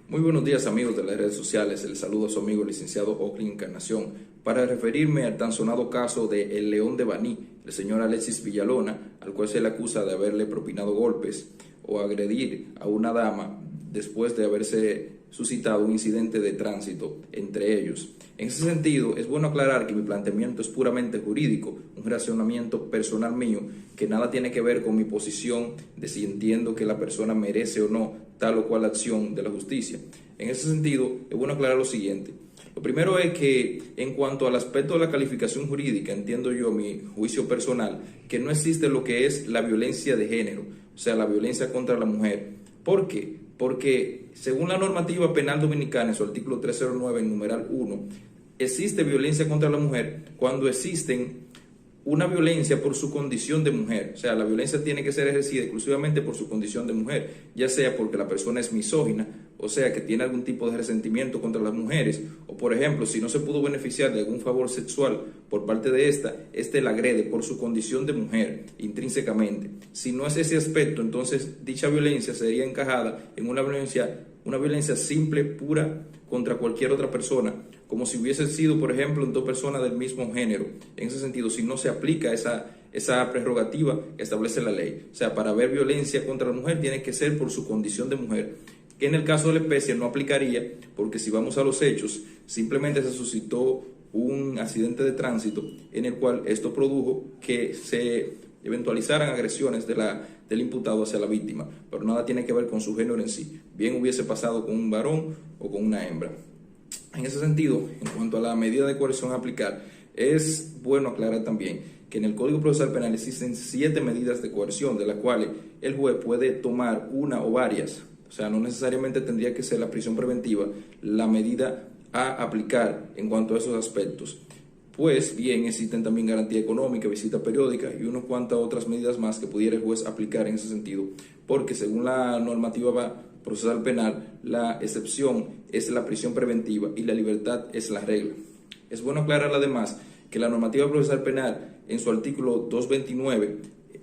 Muy buenos días amigos de las redes sociales, les saludo a su amigo el licenciado Oakley Encarnación para referirme al tan sonado caso de El León de Baní, el señor Alexis Villalona, al cual se le acusa de haberle propinado golpes o agredir a una dama después de haberse suscitado un incidente de tránsito entre ellos. En ese sentido, es bueno aclarar que mi planteamiento es puramente jurídico, un razonamiento personal mío que nada tiene que ver con mi posición de si entiendo que la persona merece o no tal o cual acción de la justicia. En ese sentido, es bueno aclarar lo siguiente. Lo primero es que en cuanto al aspecto de la calificación jurídica, entiendo yo, mi juicio personal, que no existe lo que es la violencia de género, o sea, la violencia contra la mujer. ¿Por qué? Porque según la normativa penal dominicana, en su artículo 309, en numeral 1, existe violencia contra la mujer cuando existen una violencia por su condición de mujer. O sea, la violencia tiene que ser ejercida exclusivamente por su condición de mujer, ya sea porque la persona es misógina, o sea, que tiene algún tipo de resentimiento contra las mujeres, o por ejemplo, si no se pudo beneficiar de algún favor sexual por parte de esta la agrede por su condición de mujer, intrínsecamente. Si no es ese aspecto, entonces dicha violencia sería encajada en una violencia simple, pura, contra cualquier otra persona, como si hubiese sido, por ejemplo, en dos personas del mismo género. En ese sentido, si no se aplica esa prerrogativa que establece la ley. O sea, para haber violencia contra la mujer tiene que ser por su condición de mujer, que en el caso de la especie no aplicaría, porque si vamos a los hechos, simplemente se suscitó un accidente de tránsito en el cual esto produjo que se eventualizaran agresiones del imputado hacia la víctima, pero nada tiene que ver con su género en sí, bien hubiese pasado con un varón o con una hembra. En ese sentido, en cuanto a la medida de coerción a aplicar, es bueno aclarar también que en el Código Procesal Penal existen 7 medidas de coerción, de las cuales el juez puede tomar una o varias. O sea, no necesariamente tendría que ser la prisión preventiva la medida a aplicar en cuanto a esos aspectos. Pues bien, existen también garantía económica, visita periódica y unas cuantas otras medidas más que pudiera el juez aplicar en ese sentido, porque según la normativa procesal penal, la excepción es la prisión preventiva y la libertad es la regla. Es bueno aclarar además que la normativa procesal penal en su artículo 229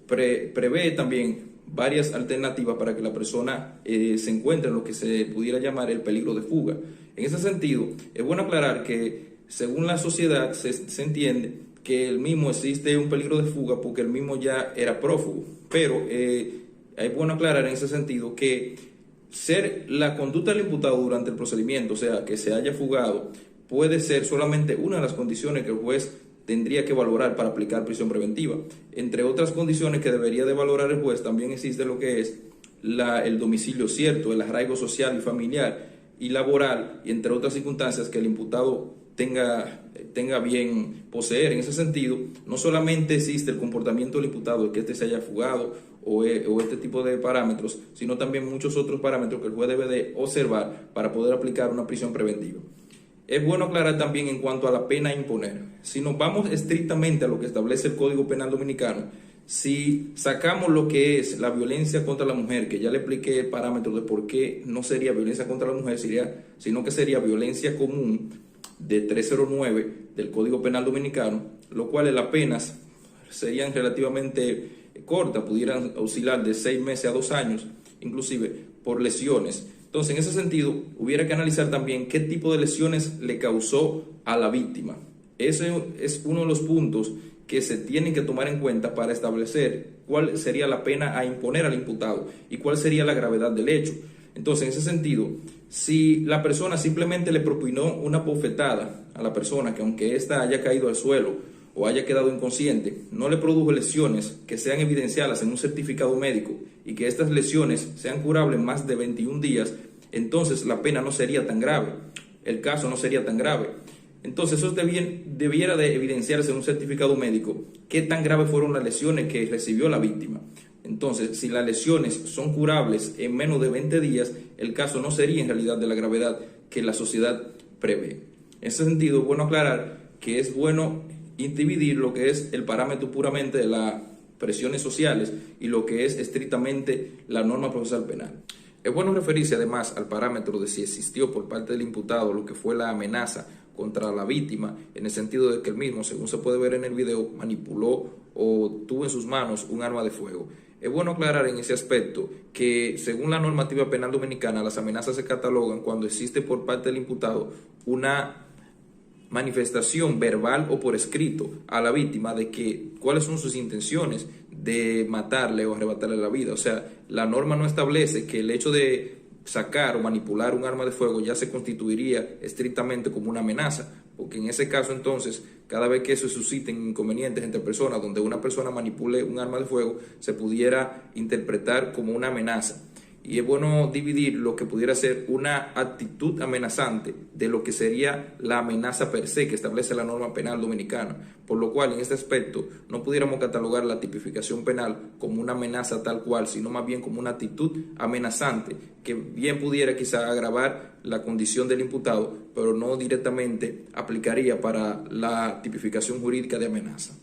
prevé también varias alternativas para que la persona se encuentre en lo que se pudiera llamar el peligro de fuga. En ese sentido, es bueno aclarar que según la sociedad se entiende que el mismo existe un peligro de fuga porque el mismo ya era prófugo, pero es bueno aclarar en ese sentido que ser la conducta del imputado durante el procedimiento, o sea, que se haya fugado, puede ser solamente una de las condiciones que el juez tendría que valorar para aplicar prisión preventiva. Entre otras condiciones que debería de valorar el juez, también existe lo que es el domicilio cierto, el arraigo social y familiar y laboral, y entre otras circunstancias que el imputado tenga bien poseer. En ese sentido, no solamente existe el comportamiento del imputado, el que éste se haya fugado o este tipo de parámetros, sino también muchos otros parámetros que el juez debe de observar para poder aplicar una prisión preventiva. Es bueno aclarar también en cuanto a la pena a imponer. Si nos vamos estrictamente a lo que establece el Código Penal Dominicano, si sacamos lo que es la violencia contra la mujer, que ya le expliqué el parámetro de por qué no sería violencia contra la mujer, sino que sería violencia común de 309 del Código Penal Dominicano, lo cual las penas serían relativamente cortas, pudieran oscilar de 6 meses a 2 años, inclusive por lesiones. Entonces, en ese sentido, hubiera que analizar también qué tipo de lesiones le causó a la víctima. Ese es uno de los puntos que se tienen que tomar en cuenta para establecer cuál sería la pena a imponer al imputado y cuál sería la gravedad del hecho. Entonces, en ese sentido, si la persona simplemente le propinó una bofetada a la persona, que aunque ésta haya caído al suelo o haya quedado inconsciente, no le produjo lesiones que sean evidenciadas en un certificado médico y que estas lesiones sean curables en más de 21 días, entonces la pena no sería tan grave, el caso no sería tan grave. Entonces eso debiera de evidenciarse en un certificado médico qué tan graves fueron las lesiones que recibió la víctima. Entonces, si las lesiones son curables en menos de 20 días, el caso no sería en realidad de la gravedad que la sociedad prevé. En ese sentido, es bueno aclarar que es bueno dividir lo que es el parámetro puramente de las presiones sociales y lo que es estrictamente la norma procesal penal. Es bueno referirse además al parámetro de si existió por parte del imputado lo que fue la amenaza contra la víctima, en el sentido de que el mismo, según se puede ver en el video, manipuló o tuvo en sus manos un arma de fuego. Es bueno aclarar en ese aspecto que según la normativa penal dominicana, las amenazas se catalogan cuando existe por parte del imputado una manifestación verbal o por escrito a la víctima de que cuáles son sus intenciones de matarle o arrebatarle la vida. O sea, la norma no establece que el hecho de sacar o manipular un arma de fuego ya se constituiría estrictamente como una amenaza, porque en ese caso entonces, cada vez que se susciten inconvenientes entre personas donde una persona manipule un arma de fuego, se pudiera interpretar como una amenaza. Y es bueno dividir lo que pudiera ser una actitud amenazante de lo que sería la amenaza per se que establece la norma penal dominicana, por lo cual en este aspecto no pudiéramos catalogar la tipificación penal como una amenaza tal cual, sino más bien como una actitud amenazante que bien pudiera quizá agravar la condición del imputado, pero no directamente aplicaría para la tipificación jurídica de amenaza.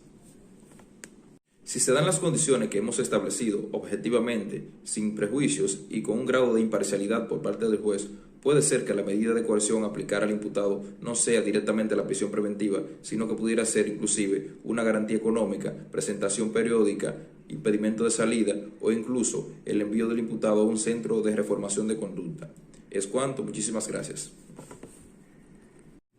Si se dan las condiciones que hemos establecido objetivamente, sin prejuicios y con un grado de imparcialidad por parte del juez, puede ser que la medida de coerción a aplicar al imputado no sea directamente la prisión preventiva, sino que pudiera ser inclusive una garantía económica, presentación periódica, impedimento de salida o incluso el envío del imputado a un centro de reformación de conducta. Es cuanto, muchísimas gracias.